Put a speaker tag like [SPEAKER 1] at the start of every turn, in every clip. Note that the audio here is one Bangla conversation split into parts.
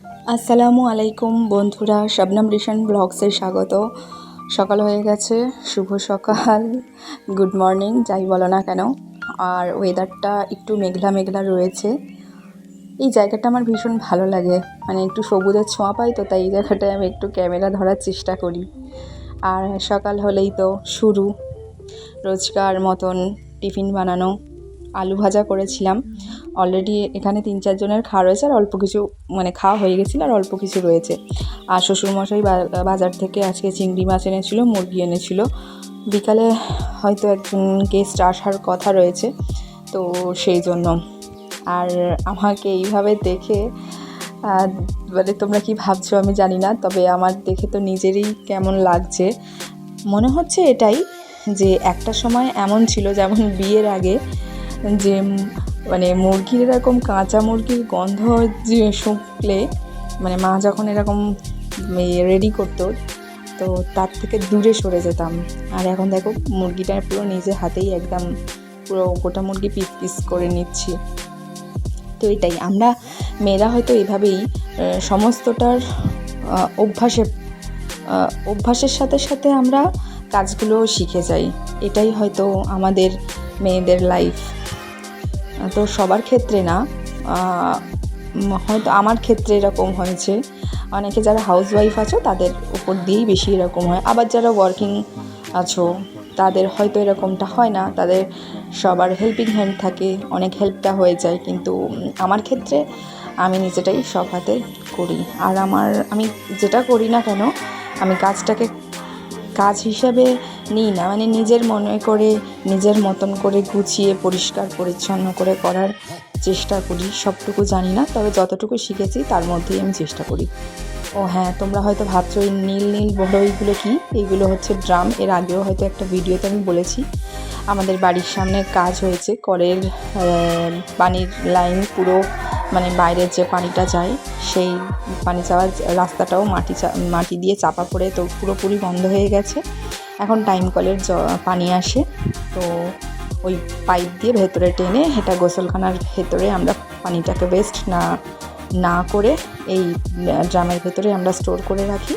[SPEAKER 1] আসসালামু আলাইকুম বন্ধুরা, শবনম রিশান ব্লগসে স্বাগত। সকাল হয়ে গেছে, শুভ সকাল, গুড মর্নিং যাই বলো না কেন। আর ওয়েদারটা একটু মেঘলা মেঘলা রয়েছে। এই জায়গাটা আমার ভীষণ ভালো লাগে, মানে একটু সবুজের ছোঁয়া পাই, তো তাই এই জায়গাটায় আমি একটু ক্যামেরা ধরার চেষ্টা করি। আর সকাল হলেই তো শুরু রোজকার মতন টিফিন বানানো। আলু ভাজা করেছিলাম, অলরেডি এখানে 3-4 জনের খাওয়া রয়েছে, আর অল্প কিছু মানে খাওয়া হয়ে গেছিলো, আর অল্প কিছু রয়েছে। আর শ্বশুরমশাই বাজার থেকে আজকে চিংড়ি মাছ এনেছিল, মুরগি এনেছিল। বিকালে হয়তো একজন গেস্ট আসার কথা রয়েছে, তো সেই জন্য। আর আমাকে এইভাবে দেখে মানে তোমরা কি ভাবছো আমি জানি না, তবে আমার দেখে তো নিজেরই কেমন লাগছে। মনে হচ্ছে এটাই যে একটা সময় এমন ছিল, যেমন বিয়ের আগে যে মানে মুরগির এরকম কাঁচা মুরগির গন্ধ যে শুকলে, মানে মা যখন এরকম রেডি করতো, তো তার থেকে দূরে সরে যেতাম। আর এখন দেখো মুরগিটা পুরো নিজে হাতেই একদম পুরো গোটা মুরগি পিস পিস করে নিচ্ছি। তো এটাই আমরা মেয়েরা হয়তো এভাবেই সমস্তটার অভ্যাসের সাথে সাথে আমরা কাজগুলো শিখে যাই। এটাই হয়তো আমাদের মেয়েদের লাইফ। তো সবার ক্ষেত্রে না, হয়তো আমার ক্ষেত্রে এরকম হয়েছে। অনেকে যারা হাউসওয়াইফ আছো তাদের উপর দিয়েই বেশি এরকম হয়, আবার যারা ওয়ার্কিং আছো তাদের হয়তো এরকমটা হয় না, তাদের সবার হেল্পিং হ্যান্ড থাকে, অনেক হেল্পটা হয়ে যায়। কিন্তু আমার ক্ষেত্রে আমি নিজেটাই সব হাতে করি। আর আমি যেটা করি না কেন, আমি কাজটাকে কাজ হিসাবে নিই না, মানে নিজের মনে করে নিজের মতন করে গুছিয়ে পরিষ্কার পরিচ্ছন্ন করে করার চেষ্টা করি। সবটুকু জানি না, তবে যতটুকু শিখেছি তার মধ্যেই আমি চেষ্টা করি। ও হ্যাঁ, তোমরা হয়তো ভাবছো এই নীল নীল বড় এইগুলো কি? এইগুলো হচ্ছে ড্রাম। এর আগেও হয়তো একটা ভিডিওতে আমি বলেছি। আমাদের বাড়ির সামনে কাজ হয়েছে, কলের পানির লাইন পুরো, মানে বাইরের যে পানিটা যায় সেই পানি যাওয়ার রাস্তাটাও মাটি দিয়ে চাপা পড়ে তো পুরোপুরি বন্ধ হয়ে গেছে। এখন টাইম কলের পানি আসে, তো ওই পাইপ দিয়ে ভেতরে টেনে এটা গোসলখানার ভেতরে আমরা পানিটাকে ওয়েস্ট না করে এই ড্রামের ভেতরে আমরা স্টোর করে রাখি,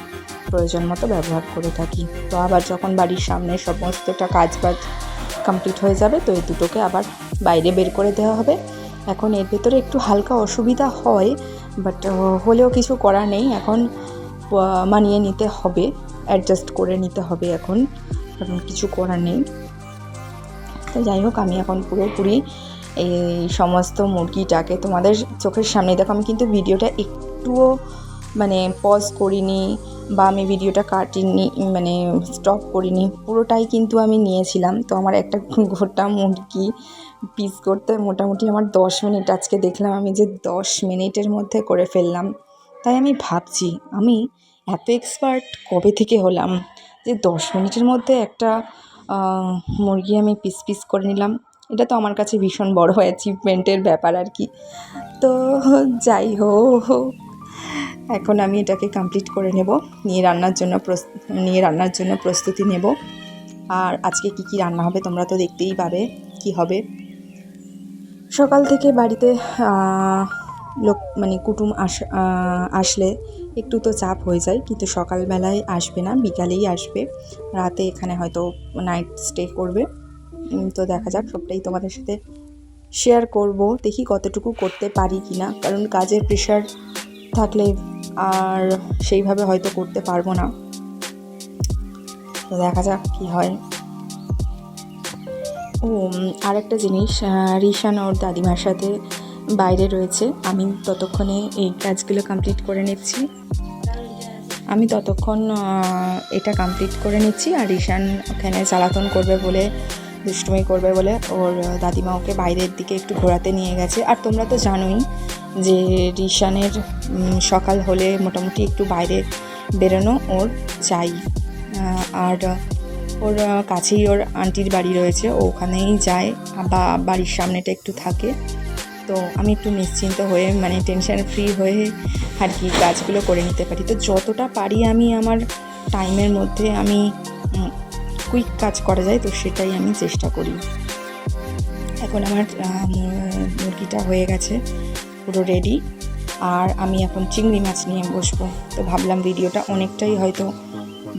[SPEAKER 1] প্রয়োজন মতো ব্যবহার করে থাকি। তো আবার যখন বাড়ির সামনে সমস্তটা কাজবাজ কমপ্লিট হয়ে যাবে, তো এই দুটোকে আবার বাইরে বের করে দেওয়া হবে। এখন এর ভেতরে একটু হালকা অসুবিধা হয়, বাট হলেও কিছু করার নেই, এখন মানিয়ে নিতে হবে, অ্যাডজাস্ট করে নিতে হবে এখন, কারণ কিছু করার নেই। তো যাই হোক, আমি এখন পুরোপুরি এই সমস্ত মুরগিটাকে তোমাদের চোখের সামনে দেখো। আমি কিন্তু ভিডিওটা একটুও মানে পজ করিনি, বা আমি ভিডিওটা কাটিনি, মানে স্টপ করিনি, পুরোটাই কিন্তু আমি নিয়েছিলাম। তো আমার একটা গোটা মুরগি পিস করতে মোটামুটি আমার 10 মিনিট, আজকে দেখলাম আমি যে 10 মিনিটের মধ্যে করে ফেললাম। তাই আমি ভাবছি আমি এত এক্সপার্ট কবে থেকে হলাম যে 10 মিনিটের মধ্যে একটা মুরগি আমি পিস পিস করে নিলাম। এটা তো আমার কাছে ভীষণ বড় অ্যাচিভমেন্টের ব্যাপার আর কি। তো যাই হোক, এখন আমি এটাকে কমপ্লিট করে নেব, নিয়ে রান্নার জন্য প্রস্তুতি নেব। আর আজকে কি রান্না হবে তোমরা তো দেখতেই পাবে কি হবে। সকাল থেকে বাড়িতে মানে কুটুম আসলে একটু তো চাপ হয়ে যায়, কিন্তু সকালবেলায় আসবে না, বিকালেই আসবে, রাতে এখানে হয়তো নাইট স্টে করবে। তো দেখা যাক, সবটাই তোমাদের সাথে শেয়ার করব, দেখি কতটুকু করতে পারি কি না, কারণ কাজের প্রেশার থাকলে আর সেইভাবে হয়তো করতে পারবো না। তো দেখা যাক কি হয়। ও আরেকটা জিনিস, রিশান ওর দাদিমার সাথে বাইরে রয়েছে, আমি ততক্ষণে এই কাজগুলো কমপ্লিট করে নিচ্ছি। এটা কমপ্লিট করে নিচ্ছি, আর রিশান ওখানে জ্বালাতন করবে বলে, দুষ্টুমি করবে বলে ওর দাদিমা ওকে বাইরের দিকে একটু ঘোরাতে নিয়ে গেছে। আর তোমরা তো জানোই যে রিশানের সকাল হলে মোটামুটি একটু বাইরে বেরোনো ওর চাই। আর ওর কাছেই ওর আন্টির বাড়ি রয়েছে, ও ওখানেই যায়, বা বাড়ির সামনেটা একটু থাকে। তো আমি একটু নিশ্চিন্ত হয়ে, মানে টেনশন ফ্রি হয়ে আর কি কাজগুলো করে নিতে পারি। তো যতটা পারি আমি আমার টাইমের মধ্যে আমি কুইক কাজ করা যায়, তো সেটাই আমি চেষ্টা করি। এখন আমার মুরগিটা হয়ে গেছে, পুরো রেডি। আর আমি এখন চিংড়ি মাছ নিয়ে বসবো। তো ভাবলাম ভিডিওটা অনেকটাই হয়তো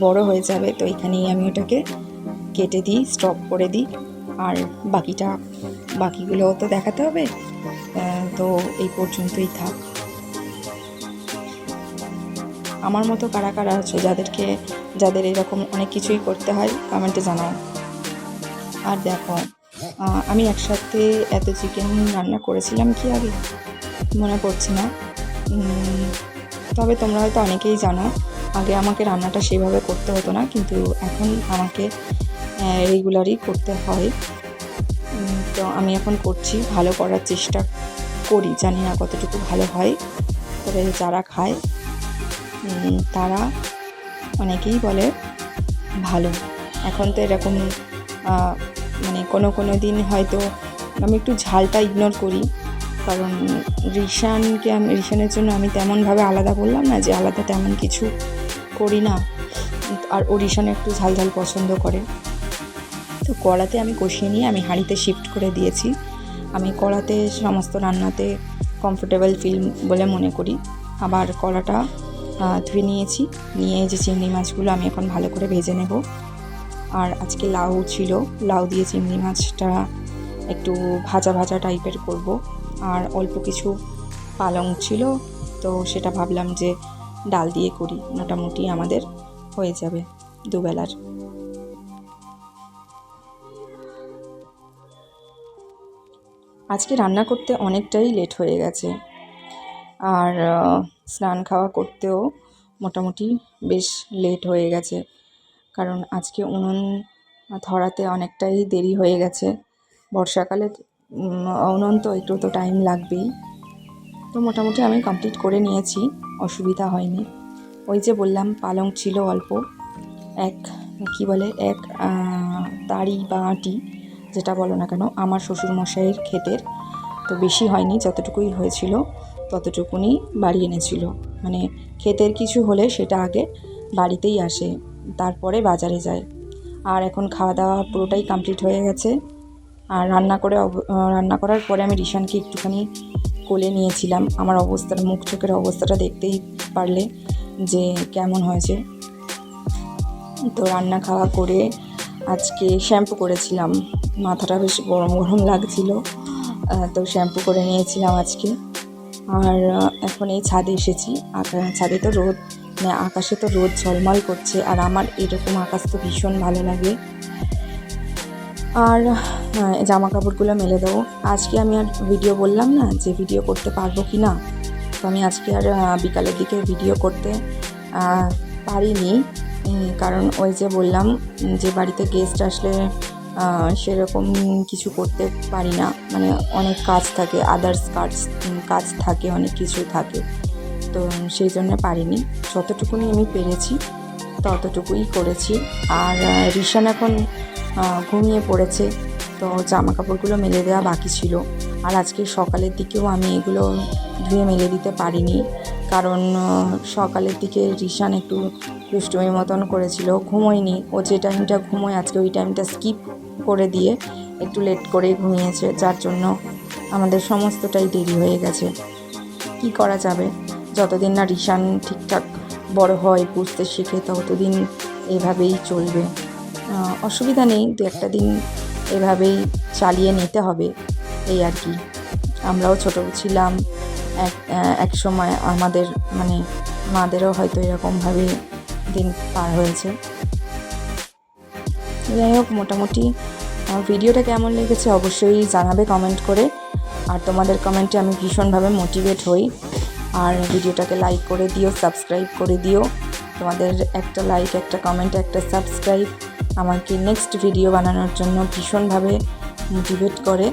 [SPEAKER 1] বড় হয়ে যাবে, তো এখানেই আমি ওটাকে কেটে দিই, স্টপ করে দিই। আর বাকিগুলো তো দেখাতে হবে, তো এই পর্যন্তই থাক। আমার মতো কারা কারা আছো যাদের এরকম অনেক কিছুই করতে হয়, কমেন্টে জানাও। আর দেখো, আমি একসাথে এত চিকেন রান্না করেছিলাম কি আগে মনে পড়ছে না, তবে তোমরা হয়তো অনেকেই জানো আগে আমাকে রান্নাটা সেভাবে করতে হতো না, কিন্তু এখন আমাকে রেগুলারই করতে হয়। তো আমি এখন করছি, ভালো করার চেষ্টা করি, জানি না কতটুকু ভালো হয়, তবে যারা খায় তারা অনেকেই বলে ভালো। এখন তো এরকম মানে কোনো দিন হয়তো আমি একটু ঝালটা ইগনোর করি, কারণ রিশানের জন্য আমি তেমনভাবে আলাদা বললাম না যে আলাদা তেমন কিছু করি না, আর ও রিশান একটু ঝাল পছন্দ করে। তো কড়াতে আমি কষিয়ে নিয়ে আমি হাঁড়িতে শিফট করে দিয়েছি। আমি কড়াতে সমস্ত রান্নাতে কমফোর্টেবল ফিল বলে মনে করি। আবার কড়াটা ধুয়ে নিয়ে যে চিংড়ি মাছগুলো আমি এখন ভালো করে ভেজে নেব। আর আজকে লাউ ছিল, লাউ দিয়ে চিংড়ি মাছটা একটু ভাজা টাইপের করব। আর অল্প কিছু পালং ছিল, তো সেটা ভাবলাম যে ডাল দিয়ে করি, মোটামুটি আমাদের হয়ে যাবে দুবেলার। আজকে রান্না করতে অনেকটাই লেট হয়ে গেছে, আর স্নান খাওয়া করতেও মোটামুটি বেশ লেট হয়ে গেছে, কারণ আজকে উনুন ধরাতে অনেকটাই দেরি হয়ে গেছে। বর্ষাকালে উনুন তো একটু তো টাইম লাগবেই। তো মোটামুটি আমি কমপ্লিট করে নিয়েছি, অসুবিধা হয়নি। ওই যে বললাম পালং ছিল অল্প, এক তাড়ি বা আঁটি যেটা বলো না কেন, আমার শ্বশুরমশাইয়ের ক্ষেতের, তো বেশি হয়নি, যতটুকুই হয়েছিল ততটুকুনি বাড়ি এনেছিল। মানে ক্ষেতের কিছু হলে সেটা আগে বাড়িতেই আসে, তারপরে বাজারে যায়। আর এখন খাওয়া দাওয়া পুরোটাই কমপ্লিট হয়ে গেছে। আর রান্না করার পরে আমি রিশানকে একটুখানি কোলে নিয়েছিলাম। আমার মুখ চোখের অবস্থাটা দেখতেই পারলে যে কেমন হয়েছে। তো রান্না খাওয়া করে আজকে শ্যাম্পু করেছিলাম, মাথাটা বেশ গরম লাগছিল, তো শ্যাম্পু করে নিয়েছিলাম আজকে। আর এখন এই ছাদে এসেছি, ছাদে তো আকাশে তো রোদ ঝলমল করছে, আর আমার এরকম আকাশ তো ভীষণ ভালো লাগে। আর জামা কাপড়গুলো মেলে দেবো। আজকে আমি আর ভিডিও বললাম না যে ভিডিও করতে পারবো কি না, তো আমি আজকে আর বিকালের দিকে ভিডিও করতে পারিনি, কারণ ওই যে বললাম যে বাড়িতে গেস্ট আসলে সেরকম কিছু করতে পারি না, মানে অনেক কাজ থাকে, আদার্স কাজ থাকে, অনেক কিছু থাকে, তো সেই জন্য পারিনি। যতটুকুনি আমি পেরেছি ততটুকুই করেছি। আর রিশান এখন ঘুমিয়ে পড়েছে, তো জামা কাপড়গুলো মেলে দেওয়া বাকি ছিল। আর আজকে সকালের দিকেও আমি এগুলো ধুয়ে মেলে দিতে পারিনি, কারণ সকালের দিকে রিশান একটু দুষ্টুমির মতন করেছিল, ঘুমোয়নি। ও যে টাইমটা ঘুমোয় আজকে ওই টাইমটা স্কিপ করে দিয়ে একটু লেট করে ঘুমিয়েছে, যার জন্য আমাদের সমস্তটাই দেরি হয়ে গেছে। কি করা যাবে, যতদিন না রিশান ঠিকঠাক বড় হয়, বুঝতে শেখে, ততদিন এভাবেই চলবে। অসুবিধা নেই, দু একটা দিন এভাবেই চালিয়ে নিতে হবে, এই আর কি। আমরাও ছোটো ছিলাম এক সময়, আমাদের মানে মাদেরও হয়তো এরকমভাবে দিন পার হয়েছে। যাই হোক, মোটামুটি ভিডিওটা কেমন লেগেছে অবশ্যই জানাবে কমেন্ট করে, আর তোমাদের কমেন্টে আমি ভীষণভাবে মোটিভেট হই। আর ভিডিওটাকে লাইক করে দিও, সাবস্ক্রাইব করে দিও। তোমাদের একটা লাইক, একটা কমেন্ট, একটা সাবস্ক্রাইব আমাকে নেক্সট ভিডিও বানানোর জন্য ভীষণভাবে মোটিভেট করে।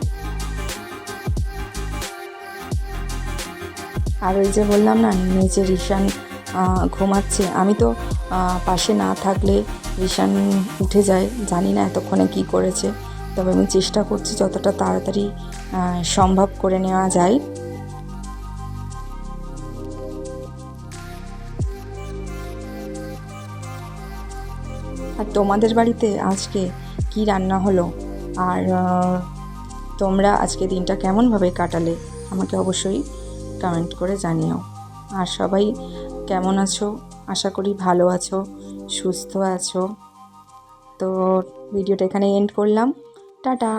[SPEAKER 1] আর ওই যে বললাম না, নিচে রিশান ঘুমাচ্ছে, আমি তো পাশে না থাকলে রিশান উঠে যায়, জানি না এতক্ষণে কি করেছে, তবে আমি চেষ্টা করছি যতটা তাড়াতাড়ি সম্ভব করে নেওয়া যায়। আর তোমাদের বাড়িতে আজকে কি রান্না হলো, আর তোমরা আজকে দিনটা কেমনভাবে কাটালে আমাকে অবশ্যই কমেন্ট করে জানিও। আর সবাই কেমন আছো? আশা করি ভালো আছো, সুস্থ আছো। তো ভিডিওটা এখানে এন্ড করলাম। টাটা।